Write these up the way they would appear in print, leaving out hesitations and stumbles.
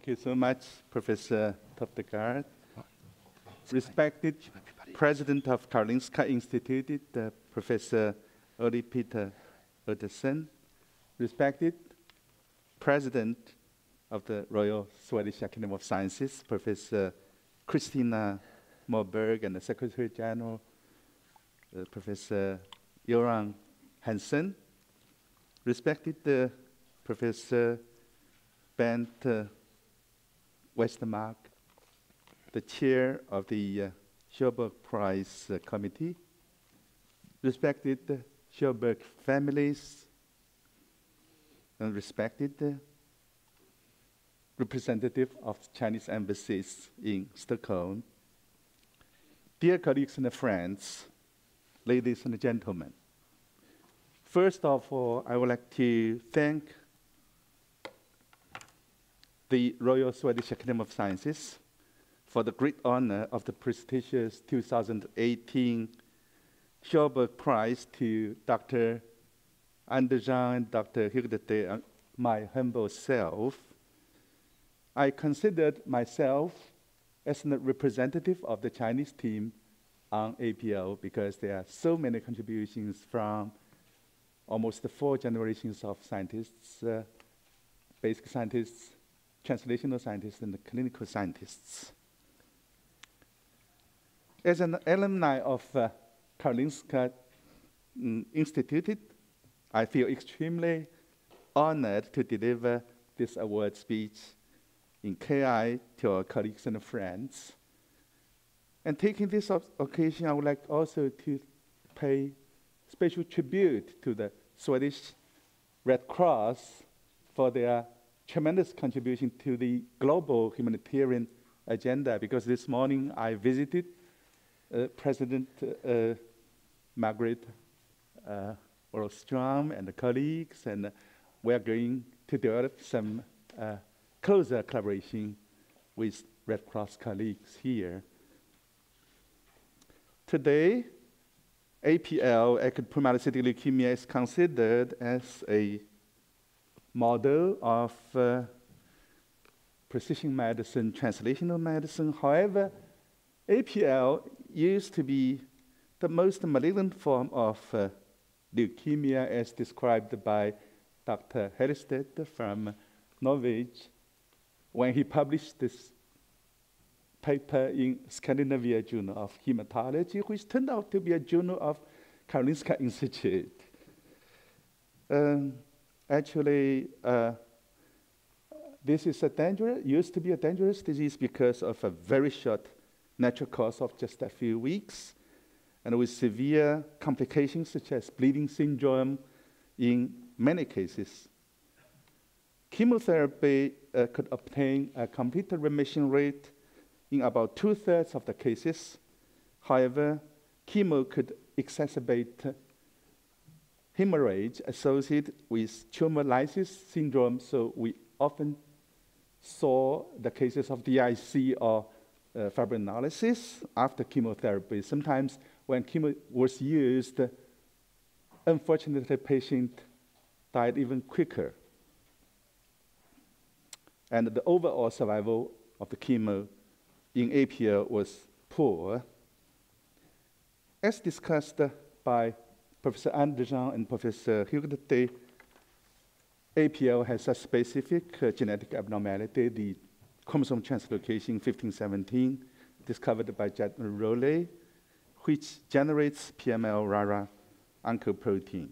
Thank you so much, Professor Toftegard. Respected President of Karolinska Institute, Professor Ole Peter Udderson. Respected President of the Royal Swedish Academy of Sciences, Professor Christina Moberg, and the Secretary General, Professor Göran Hansen. Respected Professor Bent Westermark, the Chair of the Sjoberg Prize Committee. Respected Sjoberg families, and respected representative of Chinese embassies in Stockholm. Dear colleagues and friends, ladies and gentlemen, first of all, I would like to thank the Royal Swedish Academy of Sciences for the great honor of the prestigious 2018 Sjoberg Prize to Dr. Andersson and Dr. Hugdete and my humble self. I considered myself as a representative of the Chinese team on APL because there are so many contributions from almost 4 generations of scientists, basic scientists, translational scientists, and clinical scientists. As an alumni of Karolinska Institute, I feel extremely honored to deliver this award speech in KI to our colleagues and friends. And taking this occasion, I would like also to pay special tribute to the Swedish Red Cross for their tremendous contribution to the global humanitarian agenda, because this morning I visited President Margaret Wallström and the colleagues, and we are going to develop some closer collaboration with Red Cross colleagues here. Today, APL, acute promyelocytic leukemia, is considered as a model of precision medicine, translational medicine. However, APL used to be the most malignant form of leukemia, as described by Dr. Hellestedt from Norway when he published this paper in Scandinavia Journal of Hematology, which turned out to be a journal of Karolinska Institute. Actually, this is used to be a dangerous disease because of a very short natural course of just a few weeks, and with severe complications such as bleeding syndrome in many cases. Chemotherapy could obtain a complete remission rate in about 2/3 of the cases. However, chemo could exacerbate hemorrhage associated with tumor lysis syndrome, so we often saw the cases of DIC or fibrinolysis after chemotherapy. Sometimes when chemo was used, unfortunately, the patient died even quicker. And the overall survival of the chemo in APL was poor. As discussed by Professor Andersson and Professor Hugdete, APL has a specific genetic abnormality, the chromosome translocation 1517, discovered by General Rowley, which generates PML-RARA oncoprotein.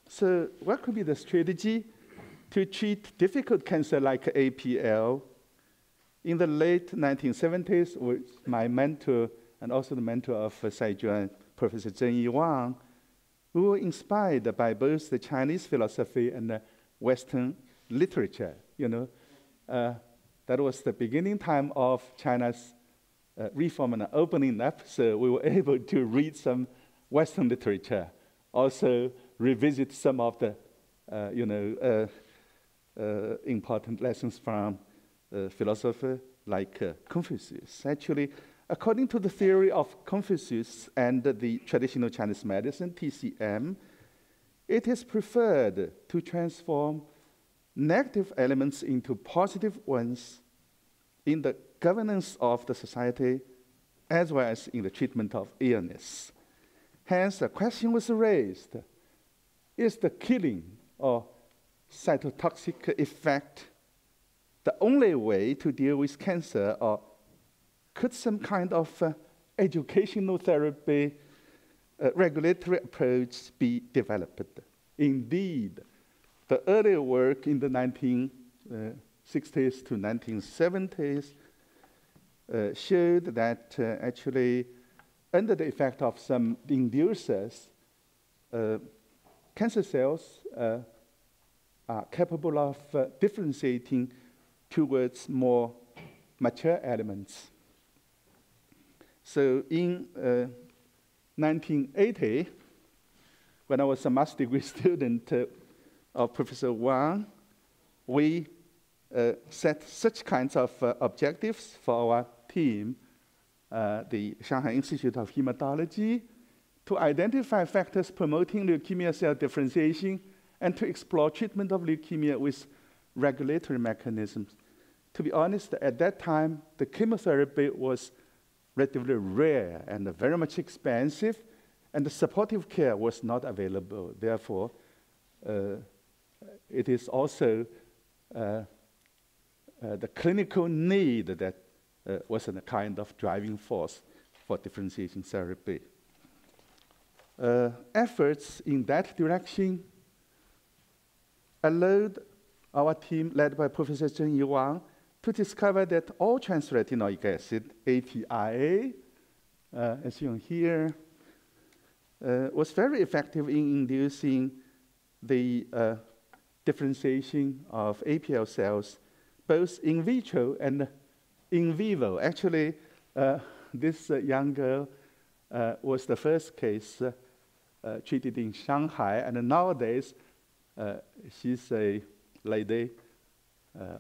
So what could be the strategy to treat difficult cancer like APL? In the late 1970s, with my mentor and also the mentor of Saijuan, Professor Zheng Yiwang, we were inspired by both the Chinese philosophy and the Western literature. That was the beginning time of China's reform and opening up, so we were able to read some Western literature, also revisit some of the important lessons from philosopher like Confucius. Actually, according to the theory of Confucius and the traditional Chinese medicine, TCM, it is preferred to transform negative elements into positive ones in the governance of the society as well as in the treatment of illness. Hence, the question was raised, is the killing or cytotoxic effect the only way to deal with cancer, or could some kind of educational therapy, regulatory approach be developed? Indeed, the earlier work in the 1960s to 1970s showed that actually, under the effect of some inducers, cancer cells are capable of differentiating towards more mature elements. So in 1980, when I was a master's degree student of Professor Wang, we set such kinds of objectives for our team, the Shanghai Institute of Hematology, to identify factors promoting leukemia cell differentiation and to explore treatment of leukemia with regulatory mechanisms. To be honest, at that time, the chemotherapy was relatively rare and very much expensive, and the supportive care was not available. Therefore, it is also the clinical need that was a kind of driving force for differentiation therapy. Efforts in that direction allowed our team, led by Professor Zheng Yiwang, to discover that all trans-retinoic acid, ATRA, as shown here, was very effective in inducing the differentiation of APL cells, both in vitro and in vivo. Actually, this young girl was the first case treated in Shanghai, and nowadays she's a lady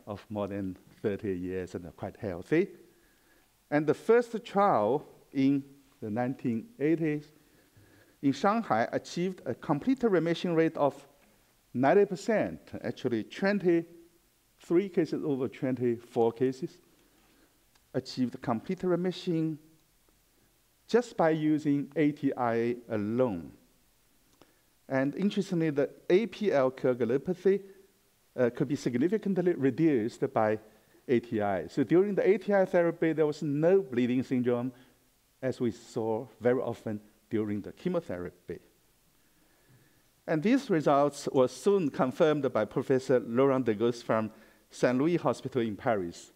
of more than 30 years and quite healthy. And the first trial in the 1980s in Shanghai achieved a complete remission rate of 90%, actually 23 cases over 24 cases achieved complete remission just by using ATRA alone. And interestingly, the APL coagulopathy could be significantly reduced by ATI. So during the ATI therapy, there was no bleeding syndrome, as we saw very often during the chemotherapy. And these results were soon confirmed by Professor Laurent Degosse from Saint Louis Hospital in Paris.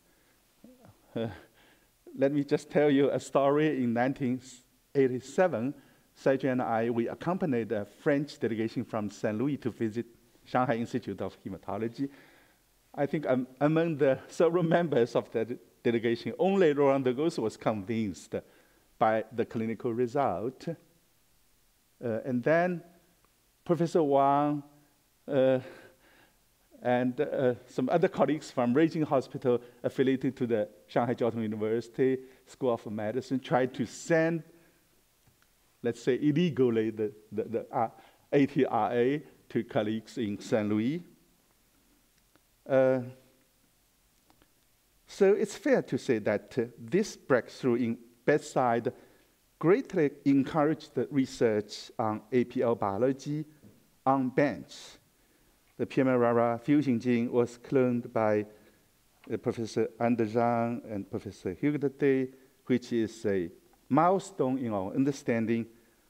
Let me just tell you a story. In 1987, Saijun and I, we accompanied a French delegation from Saint Louis to visit Shanghai Institute of Hematology. I think among the several members of that delegation, only Laurent Degosse was convinced by the clinical result. And then Professor Wang and some other colleagues from Beijing Hospital affiliated to the Shanghai Jiao Tong University School of Medicine tried to send, let's say, illegally the ATRA to colleagues in Saint Louis. So it's fair to say that this breakthrough in bedside greatly encouraged the research on APL biology on bench. The PML-RARA fusion gene was cloned by Professor Anders Zhang and Professor Hugues, which is a milestone in our understanding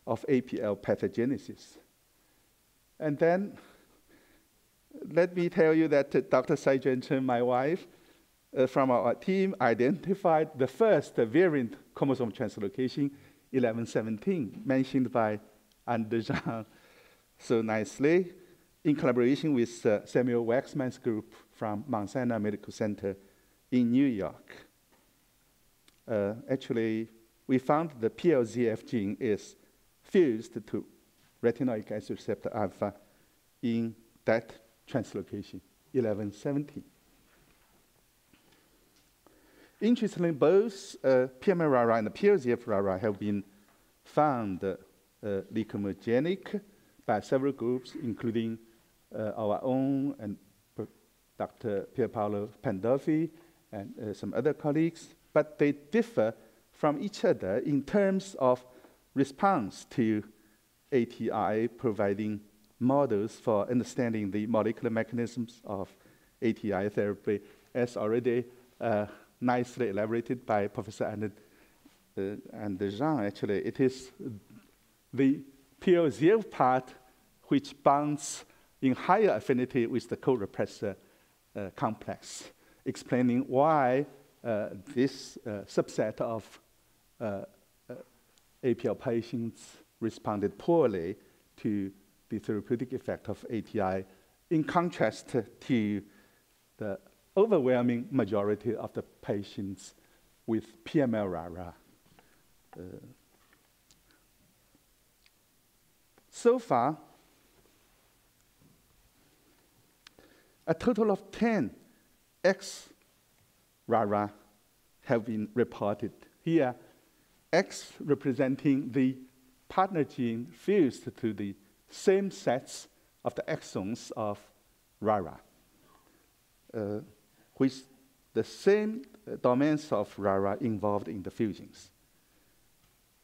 of APL pathogenesis. And then, let me tell you that Dr. Saijun Chen, my wife, from our team, identified the first variant chromosome translocation, 1117, mentioned by Anders Zhang so nicely, in collaboration with Samuel Waxman's group from Mount Sinai Medical Center in New York. Actually, we found the PLZF gene is fused to retinoic acid receptor alpha in that translocation, 1117. Interestingly, both PML-RARA and the PLZF-RARA have been found leukomogenic by several groups, including our own and Dr. Pierpaolo Pandolfi, and some other colleagues, but they differ from each other in terms of response to ATI, providing models for understanding the molecular mechanisms of ATI therapy, as already nicely elaborated by Professor and Jean. Actually, it is the PL0 part which bonds in higher affinity with the co-repressor complex, explaining why this subset of APL patients responded poorly to the therapeutic effect of ATI, in contrast to the overwhelming majority of the patients with PML-RARA. So far, a total of 10 X-RARA have been reported. Here, X representing the partner gene fused to the same sets of the exons of RARA, with the same domains of RARA involved in the fusions.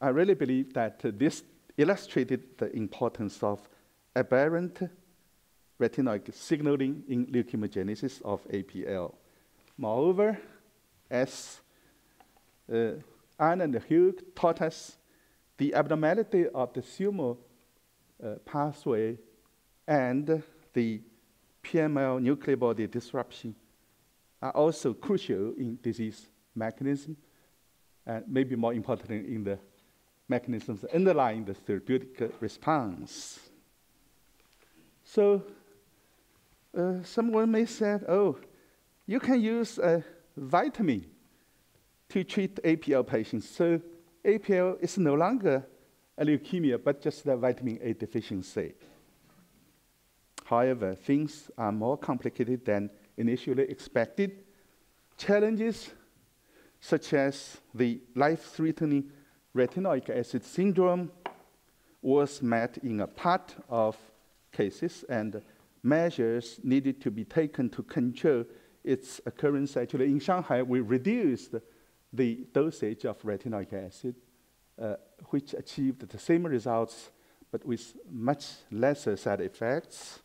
I really believe that this illustrated the importance of aberrant retinoic signaling in leukemogenesis of APL. Moreover, as Anne and Hugh taught us, the abnormality of the SUMO pathway and the PML nuclear body disruption are also crucial in disease mechanism, and maybe more importantly in the mechanisms underlying the therapeutic response. So someone may say, oh, you can use a vitamin to treat APL patients. So APL is no longer a leukemia, but just a vitamin A deficiency. However, things are more complicated than initially expected. Challenges such as the life-threatening retinoic acid syndrome was met in a part of cases, and measures needed to be taken to control its occurrence. Actually, in Shanghai, we reduced the dosage of retinoic acid, which achieved the same results, but with much lesser side effects.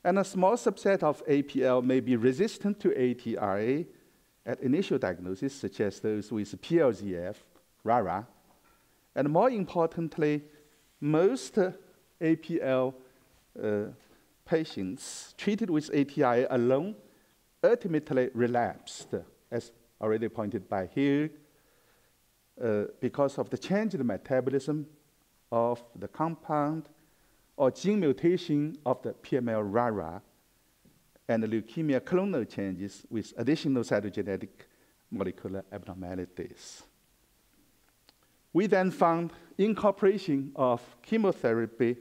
And a small subset of APL may be resistant to ATRA at initial diagnosis, such as those with PLZF, RARA. And more importantly, most APL patients treated with ATI alone ultimately relapsed, as already pointed by Hugh, because of the change in the metabolism of the compound or gene mutation of the PML-RARA and the leukemia clonal changes with additional cytogenetic molecular abnormalities. We then found incorporation of chemotherapy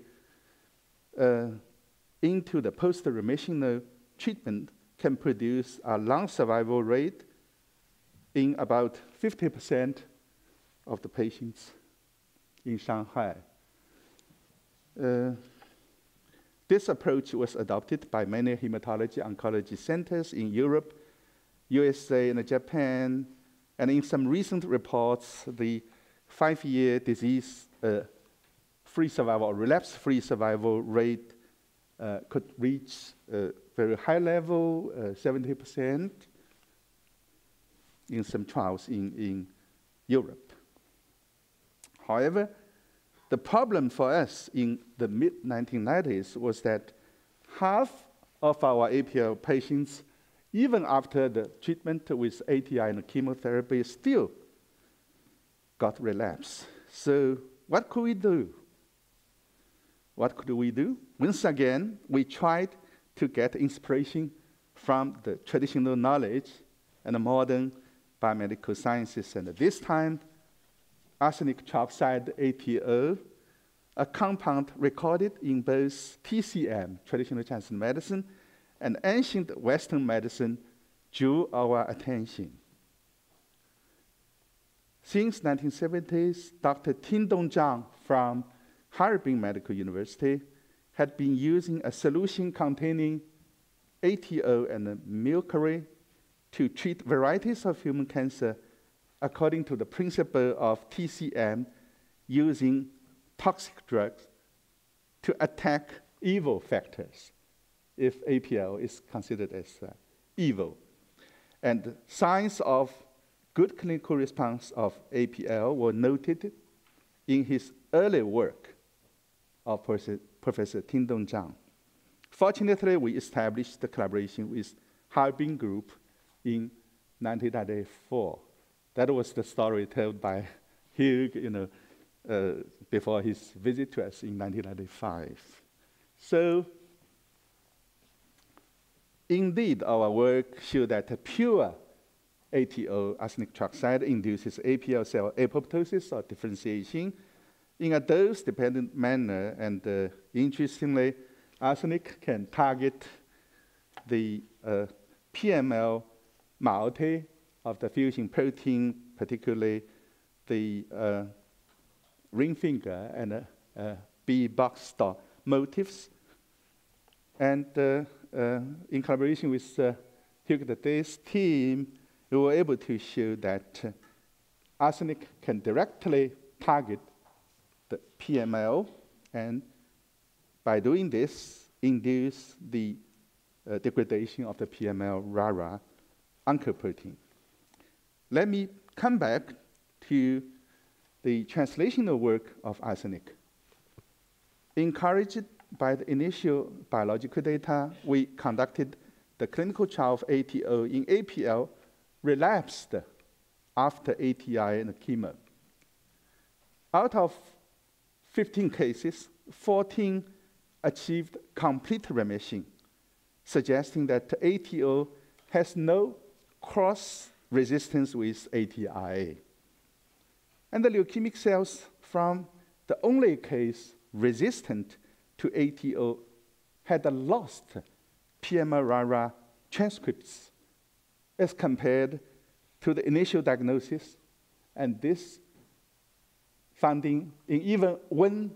into the post-remissional treatment can produce a long survival rate in about 50% of the patients in Shanghai. This approach was adopted by many hematology oncology centers in Europe, USA, and Japan, and in some recent reports, the 5-year disease-free survival or relapse-free survival rate could reach a very high level, 70% in some trials in Europe. However, the problem for us in the mid-1990s was that half of our APL patients, even after the treatment with ATI and chemotherapy, still got relapse. So what could we do? What could we do? Once again, we tried to get inspiration from the traditional knowledge and the modern biomedical sciences. And this time, arsenic trioxide ATO, a compound recorded in both TCM, traditional Chinese medicine, and ancient Western medicine, drew our attention. Since 1970s, Dr. Tindong Zhang from Harbin Medical University had been using a solution containing ATO and mercury to treat varieties of human cancer according to the principle of TCM, using toxic drugs to attack evil factors, if APL is considered as evil. And signs of good clinical response of APL were noted in his early work of Professor Ting-Dong Zhang. Fortunately, we established the collaboration with Harbin Group in 1994. That was the story told by Hugh, before his visit to us in 1995. So, indeed, our work showed that pure ATO, arsenic trioxide, induces APL cell apoptosis or differentiation in a dose-dependent manner, and interestingly, arsenic can target the PML moiety of the fusion protein, particularly the ring finger and B box star motifs. And in collaboration with Hugo Daday's team, we were able to show that arsenic can directly target the PML, and by doing this, induce the degradation of the PML-RARA oncoprotein. Let me come back to the translational work of arsenic. Encouraged by the initial biological data, we conducted the clinical trial of ATO in APL relapsed after ATI and chemo. Out of 15 cases, 14 achieved complete remission, suggesting that ATO has no cross-resistance with ATIA. And the leukemic cells from the only case resistant to ATO had lost PML-RARA transcripts as compared to the initial diagnosis, and this finding in even one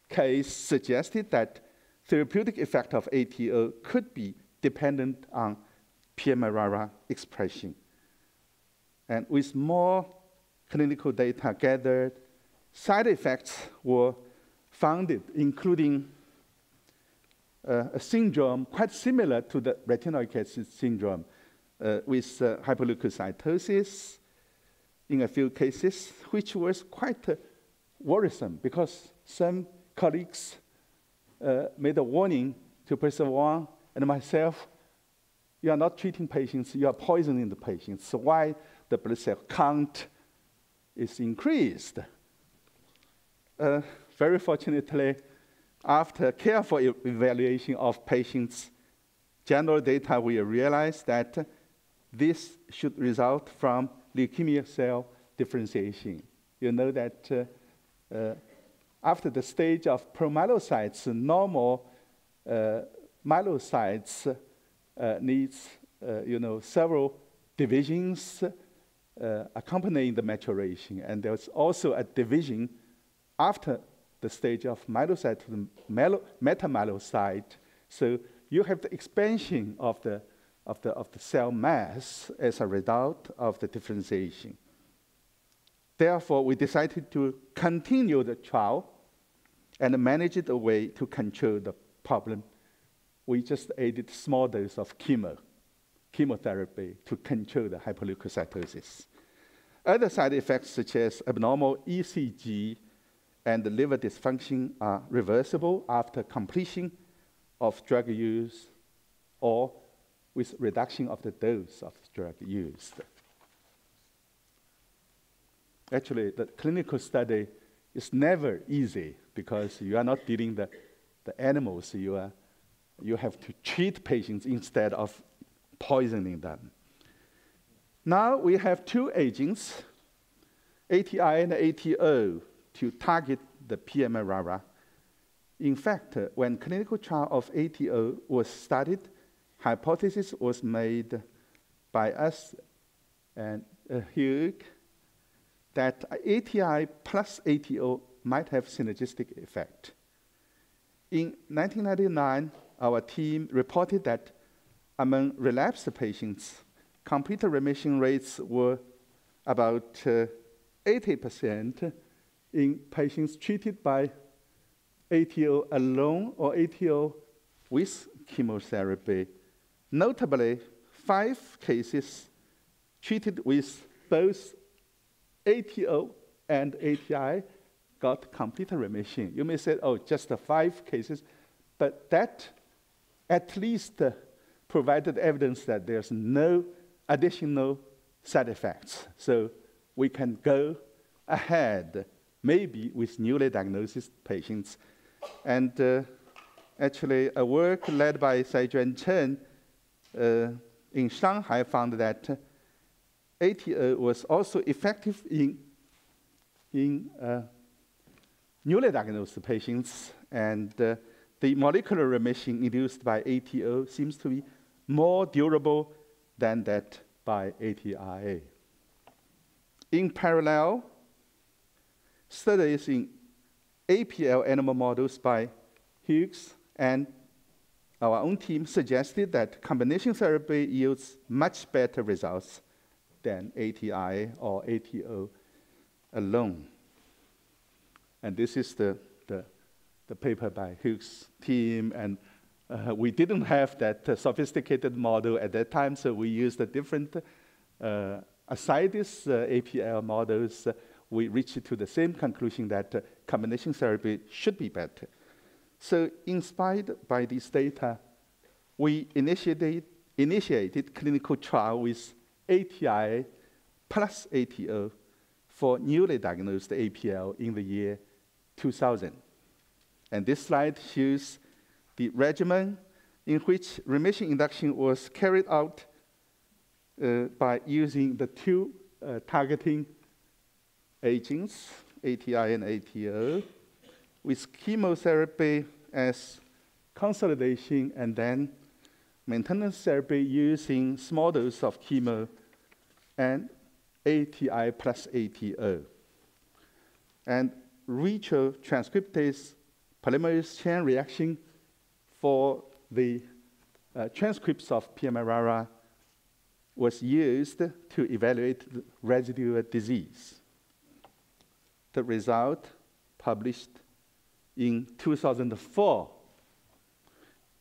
case suggested that therapeutic effect of ATO could be dependent on PML-RARA expression. And with more clinical data gathered, side effects were found, including a syndrome quite similar to the retinoic acid syndrome, with hyperleukocytosis in a few cases, which was quite worrisome because some colleagues made a warning to Professor Wang and myself: you are not treating patients, you are poisoning the patients. So why the blood cell count is increased? Very fortunately, after careful evaluation of patients' general data, we realized that this should result from leukemia cell differentiation. You know that after the stage of promyelocytes, normal myelocytes needs several divisions accompanying the maturation, and there's also a division after the stage of myelocyte to the metamyelocyte. So you have the expansion of the cell mass as a result of the differentiation. Therefore, we decided to continue the trial and manage it a way to control the problem. We just added small dose of chemotherapy to control the hyperleukocytosis. Other side effects such as abnormal ECG and the liver dysfunction are reversible after completion of drug use or with reduction of the dose of drug used. Actually, the clinical study is never easy because you are not dealing the animals. You have to treat patients instead of poisoning them. Now we have two agents, ATI and ATO, to target the PML-RARA. In fact, when clinical trial of ATO was started, hypothesis was made by us and Hugh that ATI plus ATO might have synergistic effect. In 1999, our team reported that among relapsed patients, complete remission rates were about 80% in patients treated by ATO alone or ATO with chemotherapy. Notably, 5 cases treated with both ATO and ATI got complete remission. You may say, oh, just 5 cases, but that at least provided evidence that there's no additional side effects. So we can go ahead, maybe with newly diagnosed patients. And actually, a work led by Saijuan Chen in Shanghai found that ATO was also effective in newly diagnosed patients, and the molecular remission induced by ATO seems to be more durable than that by ATIA. In parallel, studies in APL animal models by Hughes and our own team suggested that combination therapy yields much better results than ATI or ATO alone. And this is the paper by Hughes' team, and we didn't have that sophisticated model at that time, so we used a different ascites APL models. We reached to the same conclusion that combination therapy should be better. So inspired by this data, we initiated clinical trial with ATI plus ATO for newly diagnosed APL in the year 2000. And this slide shows the regimen in which remission induction was carried out by using the 2 targeting agents, ATI and ATO, with chemotherapy as consolidation and then maintenance therapy using small dose of chemo and ATI plus ATO. And retrotranscriptase polymerase chain reaction for the transcripts of PMRARA was used to evaluate the residual disease. The result, published in 2004,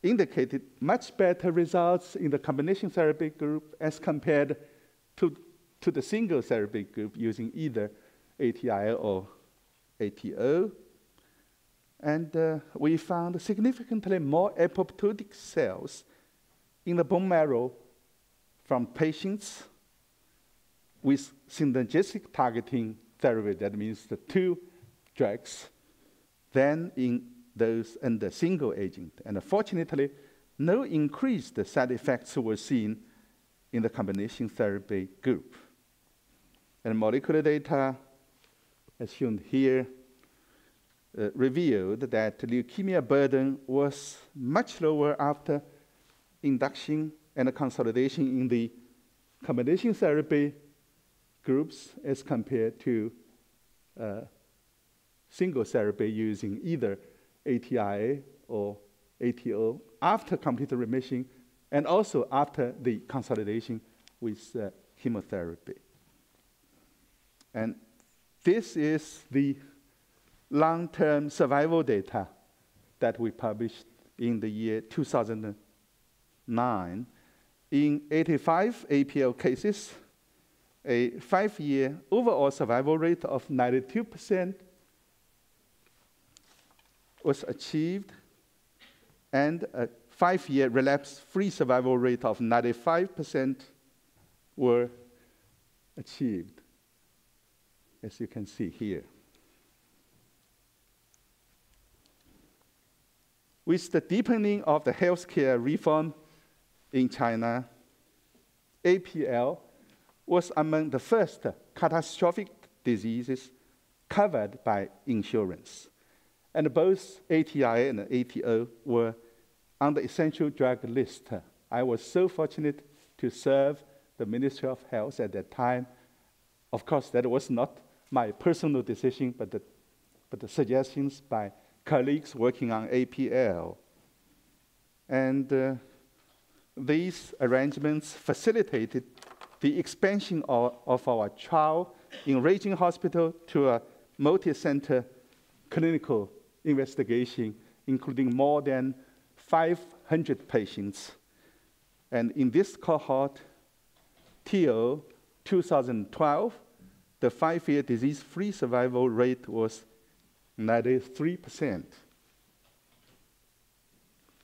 indicated much better results in the combination therapy group as compared to the single therapy group using either ATI or ATO. And we found significantly more apoptotic cells in the bone marrow from patients with synergistic targeting therapy, that means the 2 drugs, than in those under single agent. And fortunately, no increased side effects were seen in the combination therapy group. And molecular data, as shown here, revealed that leukemia burden was much lower after induction and consolidation in the combination therapy groups as compared to single therapy using either ATI or ATO after complete remission and also after the consolidation with chemotherapy. And this is the long-term survival data that we published in the year 2009. In 85 APL cases, a 5-year overall survival rate of 92% was achieved, and a 5-year relapse-free survival rate of 95% were achieved, as you can see here. With the deepening of the healthcare reform in China, APL was among the first catastrophic diseases covered by insurance. And both ATI and ATO were on the essential drug list. I was so fortunate to serve the Ministry of Health at that time. Of course, that was not my personal decision, but the suggestions by colleagues working on APL. And these arrangements facilitated the expansion of our trial in Ruijin Hospital to a multi-center clinical investigation, including more than 500 patients. And in this cohort, till 2012, the 5-year disease-free survival rate was 93%.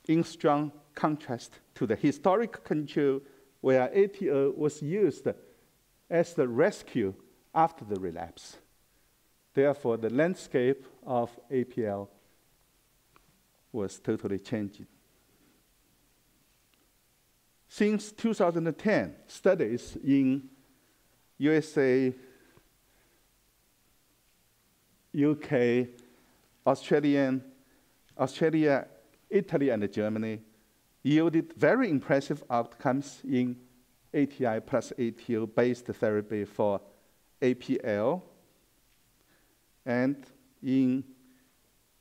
In strong contrast to the historic control where ATO was used as the rescue after the relapse. Therefore, the landscape of APL was totally changing. Since 2010, studies in USA, UK, Australia, Italy, and Germany yielded very impressive outcomes in ATI plus ATO-based therapy for APL. And in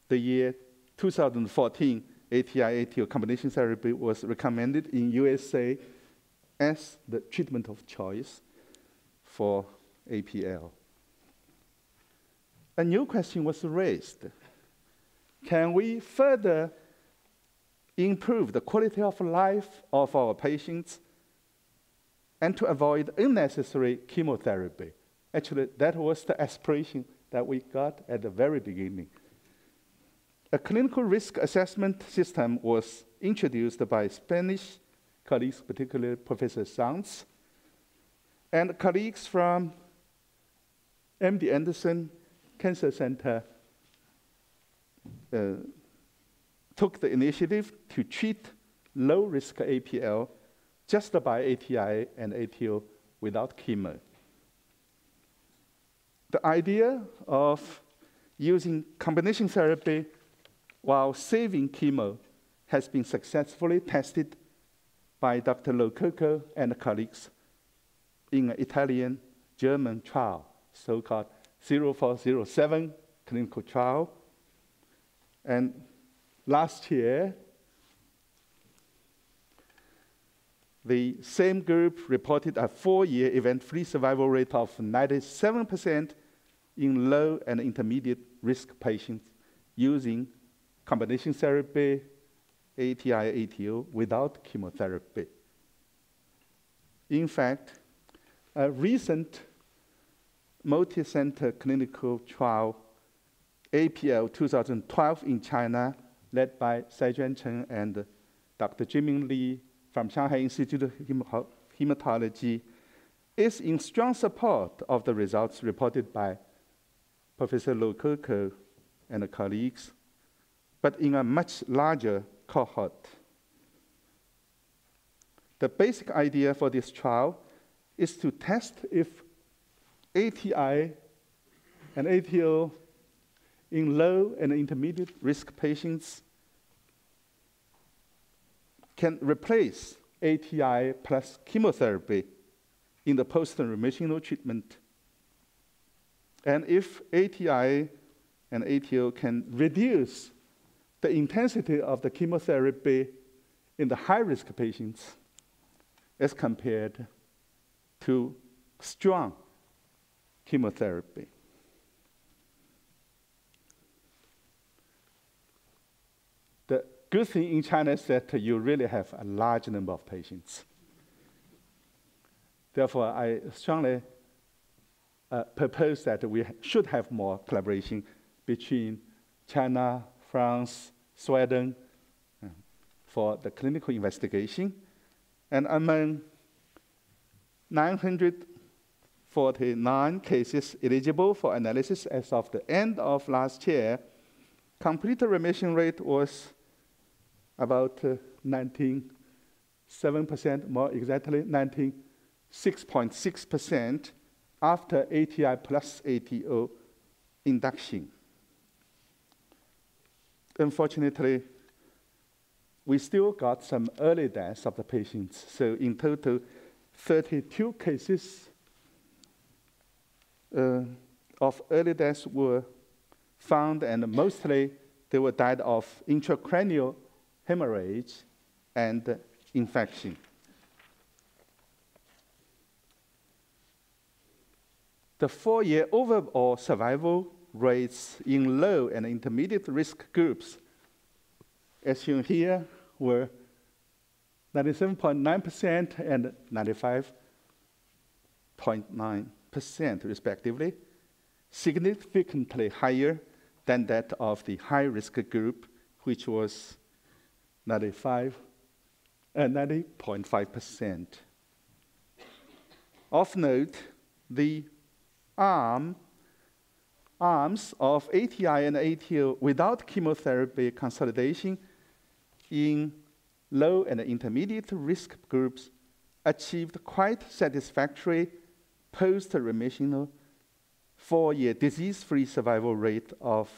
the year 2014, ATI-ATO combination therapy was recommended in USA as the treatment of choice for APL. A new question was raised. Can we further improve the quality of life of our patients and to avoid unnecessary chemotherapy? Actually, that was the aspiration that we got at the very beginning. A clinical risk assessment system was introduced by Spanish colleagues, particularly Professor Sanz, and colleagues from MD Anderson Cancer Center took the initiative to treat low-risk APL just by ATI and ATO without chemo. The idea of using combination therapy while saving chemo has been successfully tested by Dr. Lococo and colleagues in an Italian-German trial, so-called 0407 clinical trial. And last year, the same group reported a 4-year event-free survival rate of 97% in low and intermediate risk patients using combination therapy, ATI-ATO, without chemotherapy. In fact, a recent multi-center clinical trial, APL 2012 in China, led by Saijuan Chen and Dr. Jiming Li from Shanghai Institute of Hematology, is in strong support of the results reported by Professor Lococo and colleagues, but in a much larger cohort. The basic idea for this trial is to test if ATI and ATO in low and intermediate risk patients can replace ATI plus chemotherapy in the post-remissional treatment. And if ATI and ATO can reduce the intensity of the chemotherapy in the high-risk patients as compared to strong chemotherapy. The good thing in China is that you really have a large number of patients. Therefore, I strongly propose that we should have more collaboration between China, France, Sweden for the clinical investigation. And among 949 cases eligible for analysis as of the end of last year, complete remission rate was about 97%, more exactly 96.6% after ATI plus ATO induction. Unfortunately, we still got some early deaths of the patients. So in total, 32 cases of early deaths were found, and mostly they were died of intracranial hemorrhage and infection. The 4-year overall survival rates in low and intermediate risk groups, as shown here, were 97.9% and 95.9% respectively, significantly higher than that of the high-risk group, which was 90.5%. Of note, the arms of ATI and ATO without chemotherapy consolidation in low and intermediate risk groups achieved quite satisfactory post-remissional 4-year disease-free survival rate of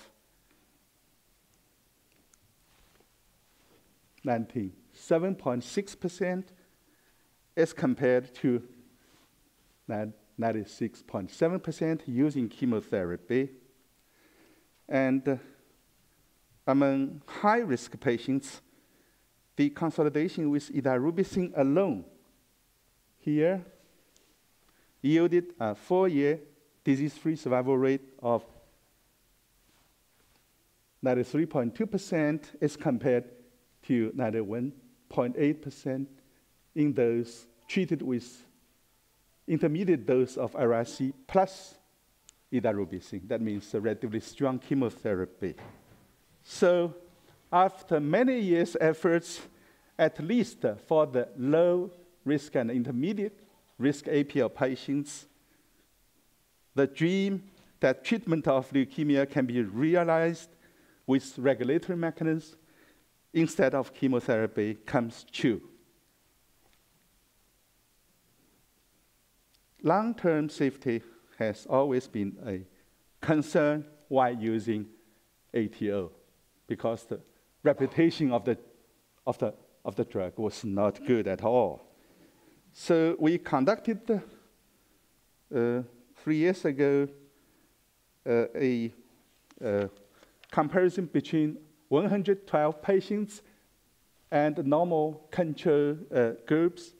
97.6% as compared to 96.7% using chemotherapy. And among high-risk patients, the consolidation with idarubicin alone here yielded a 4-year disease-free survival rate of 93.2% as compared to 91.8% in those treated with intermediate dose of Ara-C plus idarubicin. That means a relatively strong chemotherapy. So after many years' efforts, at least for the low risk and intermediate risk APL patients, the dream that treatment of leukemia can be realized with regulatory mechanisms instead of chemotherapy comes true. Long-term safety has always been a concern while using ATO, because the reputation of the drug was not good at all. So we conducted 3 years ago a comparison between 112 patients and normal control groups.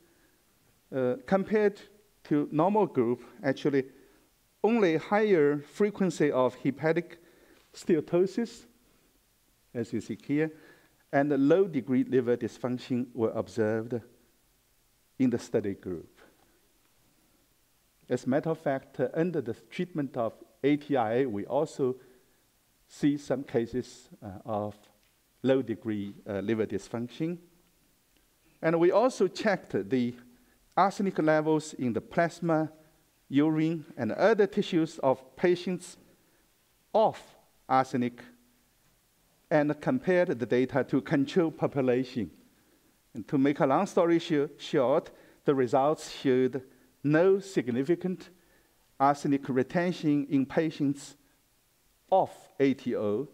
Compared to normal group, actually, only higher frequency of hepatic steatosis, as you see here, and a low degree liver dysfunction were observed in the study group. As a matter of fact, under the treatment of ATI, we also see some cases of low degree liver dysfunction. And we also checked the arsenic levels in the plasma, urine, and other tissues of patients off arsenic and compared the data to control population. And to make a long story short, the results showed no significant arsenic retention in patients off ATO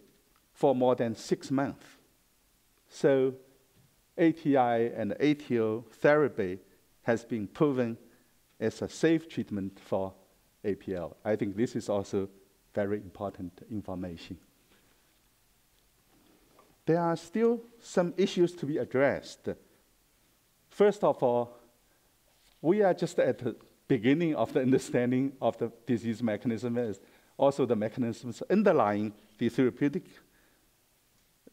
for more than 6 months. So ATI and ATO therapy has been proven as a safe treatment for APL. I think this is also very important information. There are still some issues to be addressed. First of all, we are just at the beginning of the understanding of the disease mechanism, as also the mechanisms underlying the therapeutic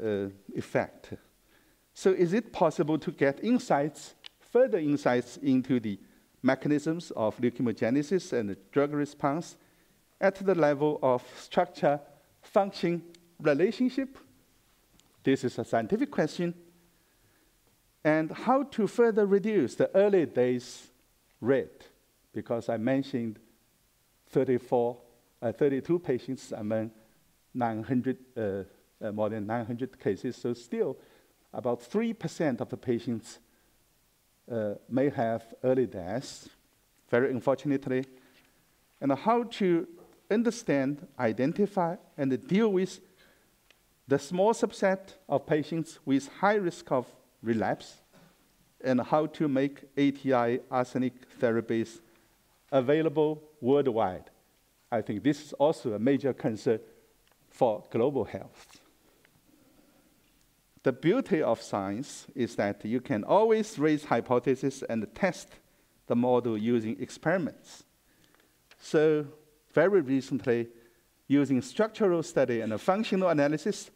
effect. So is it possible to get further insights into the mechanisms of leukemogenesis and drug response at the level of structure-function relationship? This is a scientific question. And how to further reduce the early days rate, because I mentioned 32 patients among 900, more than 900 cases. So still, about 3% of the patients may have early deaths, very unfortunately. And how to understand, identify, and deal with the small subset of patients with high risk of relapse, and how to make ATI arsenic therapies available worldwide. I think this is also a major concern for global health. the beauty of science is that you can always raise hypotheses and test the model using experiments. So very recently, using structural study and functional analysis,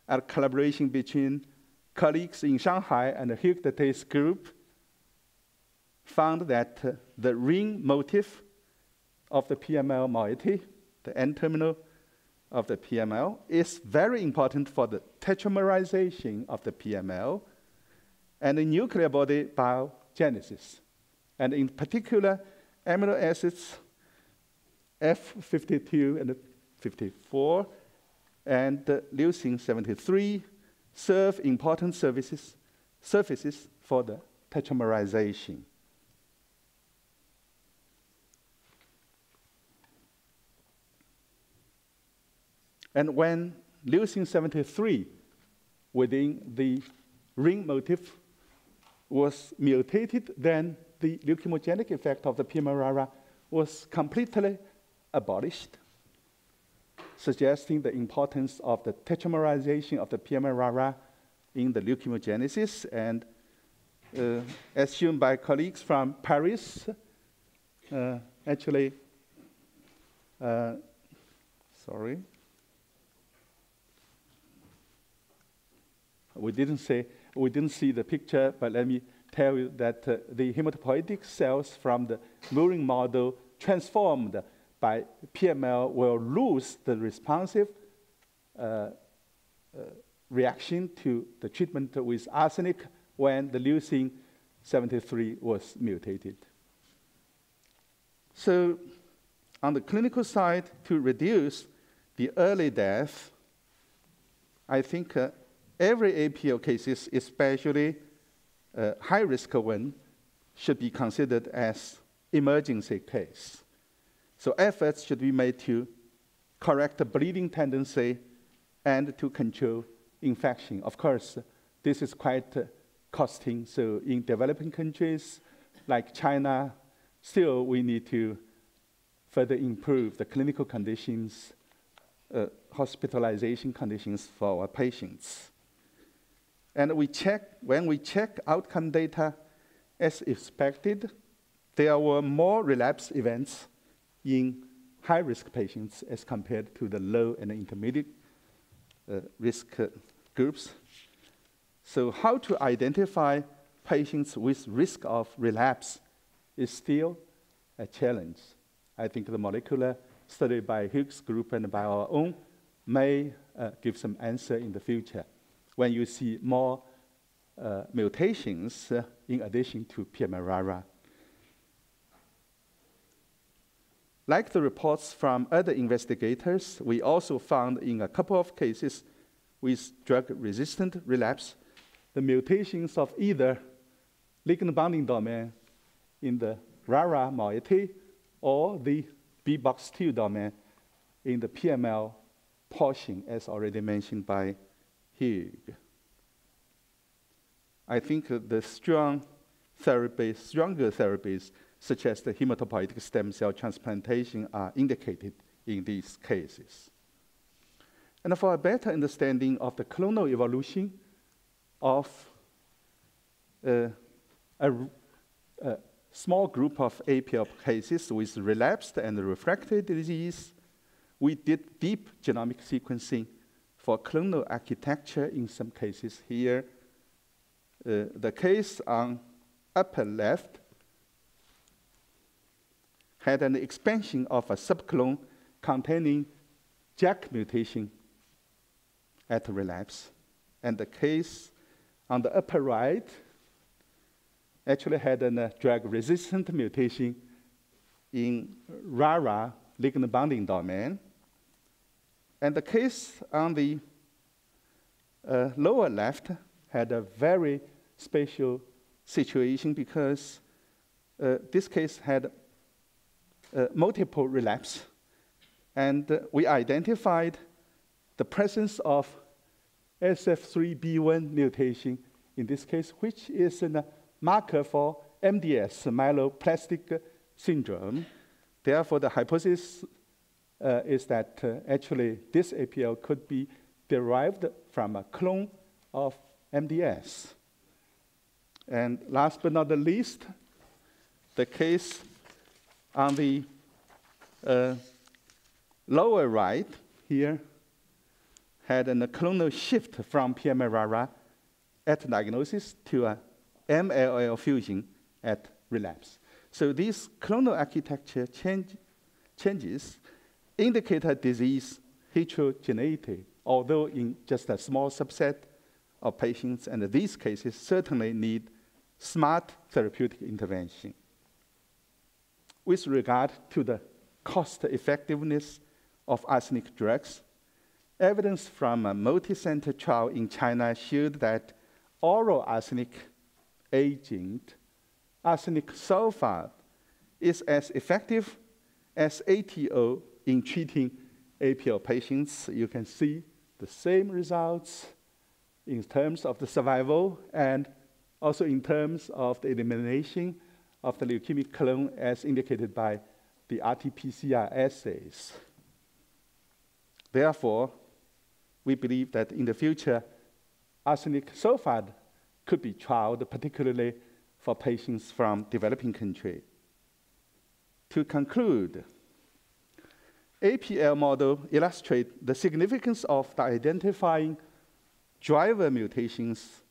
a collaboration between colleagues in Shanghai and the Hugues Date's group found that the ring motif of the PML moiety, the N-terminal of the PML, is very important for the tetramerization of the PML and the nuclear body biogenesis. And in particular, amino acids F52 and 54 and leucine 73 serve important surfaces for the tetramerization. And when leucine 73 within the ring motif was mutated, then the leukemogenic effect of the PML-RARA was completely abolished, suggesting the importance of the tetramerization of the PML-RARA in the leukemogenesis. And as shown by colleagues from Paris, we didn't see the picture, but let me tell you that the hematopoietic cells from the murine model transformed by PML will lose the responsive reaction to the treatment with arsenic when the leucine 73 was mutated. So on the clinical side, to reduce the early death, I think every APL cases, especially high-risk one, should be considered as emergency case. So efforts should be made to correct the bleeding tendency and to control infection. Of course, this is quite costing. So in developing countries like China, still we need to further improve the clinical conditions, hospitalization conditions for our patients. And when we check outcome data, as expected, there were more relapse events in high-risk patients as compared to the low and intermediate risk groups. So how to identify patients with risk of relapse is still a challenge. I think the molecular study by Hugues group and by our own may give some answer in the future when you see more mutations in addition to PML-RARA. Like the reports from other investigators, we also found in a couple of cases with drug-resistant relapse, the mutations of either ligand binding domain in the RARA moiety or the BBOX2 domain in the PML portion, as already mentioned by Hugh. I think the stronger therapies, such as the hematopoietic stem cell transplantation, are indicated in these cases. And for a better understanding of the clonal evolution of a small group of APL cases with relapsed and refractory disease, we did deep genomic sequencing for clonal architecture in some cases here. The case on upper left had an expansion of a subclone containing JAK mutation at relapse. And the case on the upper right actually had a drug-resistant mutation in RARA ligand binding domain. And the case on the lower left had a very special situation because this case had multiple relapse. And we identified the presence of SF3B1 mutation in this case, which is a marker for MDS, myeloplastic syndrome. Therefore, the hypothesis is that actually this APL could be derived from a clone of MDS. And last but not the least, the case on the lower right here had a clonal shift from PML-RARA at diagnosis to a MLL fusion at relapse. So these clonal architecture changes indicate a disease heterogeneity, although in just a small subset of patients, and these cases certainly need smart therapeutic intervention. With regard to the cost effectiveness of arsenic drugs, evidence from a multi-center trial in China showed that oral arsenic agent, arsenic sulfate, is as effective as ATO in treating APL patients. You can see the same results in terms of the survival and also in terms of the elimination of the leukemic clone as indicated by the RT-PCR assays. Therefore, we believe that in the future, arsenic sulfate could be trialed, particularly for patients from developing countries. To conclude, APL model illustrates the significance of the identifying driver mutations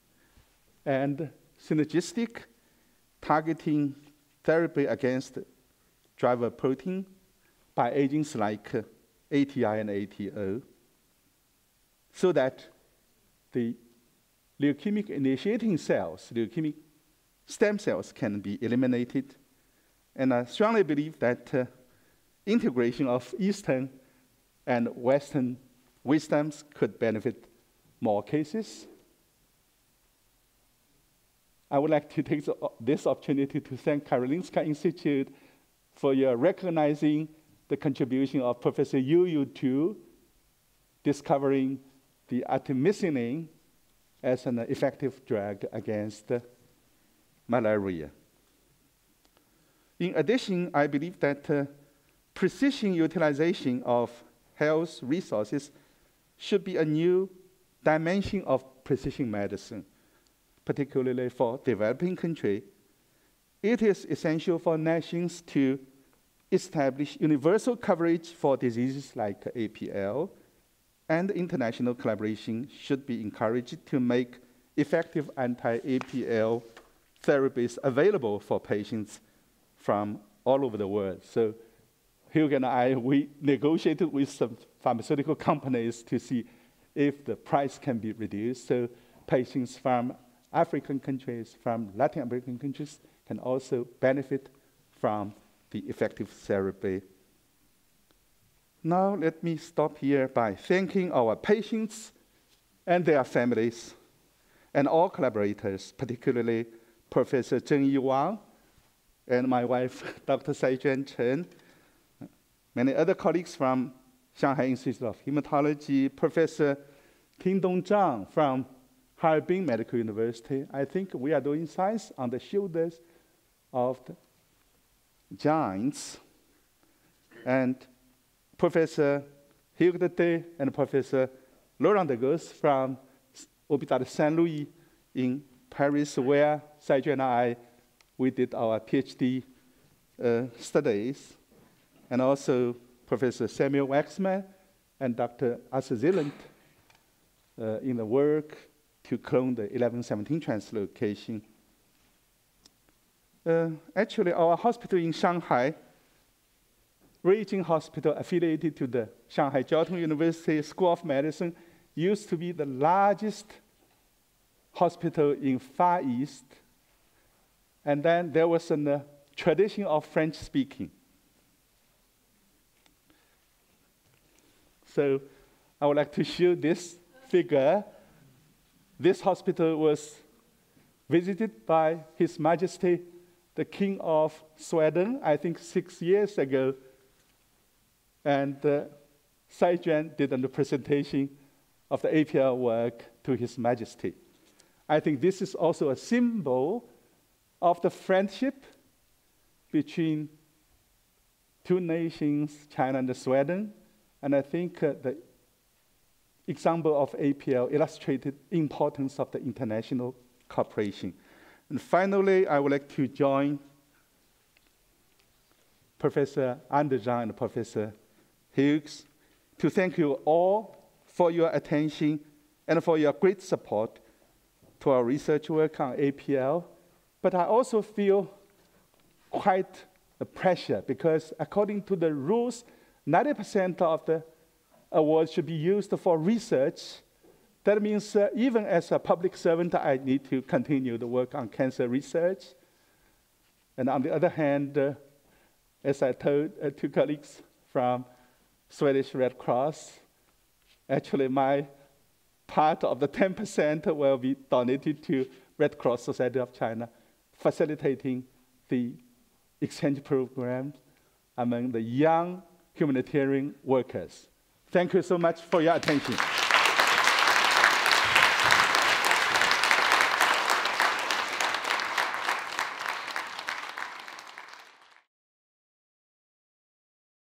and synergistic targeting therapy against driver protein by agents like ATI and ATO, so that the leukemic initiating cells, leukemic stem cells, can be eliminated. And I strongly believe that integration of Eastern and Western wisdoms could benefit more cases. I would like to take this opportunity to thank Karolinska Institute for your recognizing the contribution of Professor Yu to discovering the artemisinin as an effective drug against malaria. In addition, I believe that precision utilization of health resources should be a new dimension of precision medicine, particularly for developing countries. It is essential for nations to establish universal coverage for diseases like APL, and international collaboration should be encouraged to make effective anti-APL therapies available for patients from all over the world. So Hugo and I, we negotiated with some pharmaceutical companies to see if the price can be reduced, so patients from African countries, from Latin American countries, can also benefit from the effective therapy. Now let me stop here by thanking our patients and their families and all collaborators, particularly Professor Zhengyi Wang and my wife, Dr. Saijuan Chen, many other colleagues from Shanghai Institute of Hematology, Professor Qingdong Zhang from Harbin Medical University. I think we are doing science on the shoulders of the giants. And Professor Hugues de Dey and Professor Laurent Degosse from Hôpital Saint-Louis in Paris, where Saijuan and I, we did our PhD studies, and also Professor Samuel Waxman and Dr. Arthur Zilland in the work to clone the 1117 translocation. Actually, our hospital in Shanghai, Ruijin Hospital, affiliated to the Shanghai Jiao Tong University School of Medicine, used to be the largest hospital in Far East. And then there was a tradition of French speaking. So I would like to show this figure. This hospital was visited by His Majesty, the King of Sweden, I think 6 years ago. And Saijuan did a presentation of the APL work to His Majesty. I think this is also a symbol of the friendship between two nations, China and Sweden. And I think the example of APL illustrated the importance of the international cooperation. And finally, I would like to join Professor Andersson and Professor Hughes to thank you all for your attention and for your great support to our research work on APL. But I also feel quite the pressure because according to the rules, 90% of the awards should be used for research. That means even as a public servant, I need to continue the work on cancer research. And on the other hand, as I told two colleagues from Swedish Red Cross, actually my part of the 10% will be donated to Red Cross Society of China, facilitating the exchange program among the young humanitarian workers. Thank you so much for your attention.